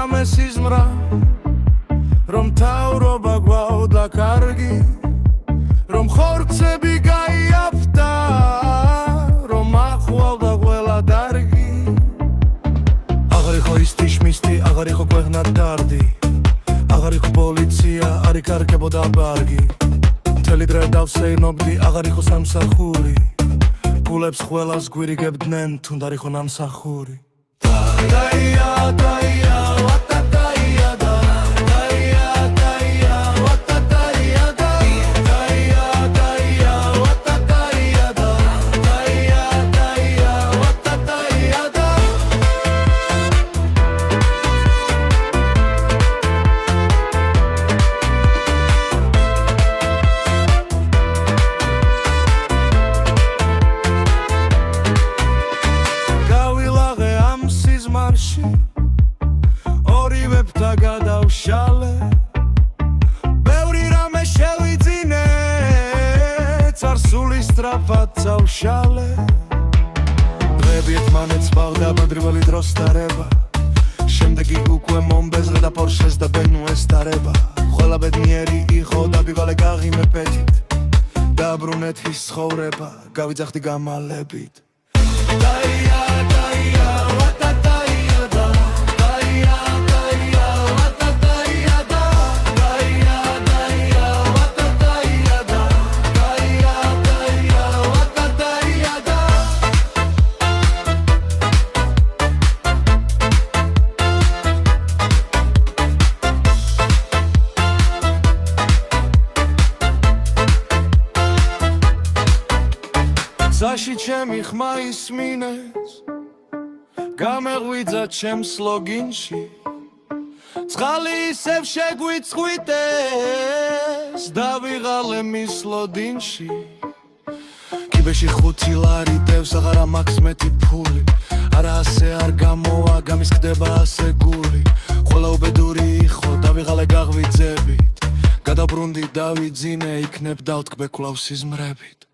რამე სიზმრა რომ თავრობა გვაუდა კარგი რომ ხორცები გაიაფთა რომ ახვალდა ყველა დარგი აღარ იყო ის თიშმისტი აღარ იყო ქვეყნად დარდი აღარ იყო პოლიცია არ იკარგებოდა ბარგი მთელი დღე დავსეირნობდი აღარ იყო სამსახური გულებს ყველას გვირიგებდნენ თუნდარ იყო ნამსახური დაია დაია ვატა დაია დაია დაია ვატა დაია დაია დაია ვატა დაია დაია დაია ვატა დაია ორივებთა გადავშალე ბევრი რამე შევიძინე წარსული სწრაფად წავშალე დღეები ერთმანეთს ბაღდა ბედრივალი დროს დარება შემდეგი უკვე მომბეზრე და პორშეს და ბენუეს დარება ყველა ბედნიერი იყო და ბიღალე გაღიმე პეთით დაბრუნეთის ცხოვრება გავიძახდი გამალებით დაია დაია ვატა დაია დაია დაია ვატა დაია დაია დაია ვატა დაია დაია დაია ვატა დაია გზაში ჩემი ხმა ისმინეს გამეღვიძა ჩემს ლოგინში წყალი ისევ შეგვიწყვიტეს დავიღალე მის ლოდინში კიბეში 5 ლარი დევს აღარა მაქვს მეტი ფული არა ასე არ გამოვა გამისკდება ასე გული ყველა უბედური იყო დავიღალე გაღვიძებით გადაბრუნდი დავიძინე იქნებ დავტკბე კვლავ სიზმრებით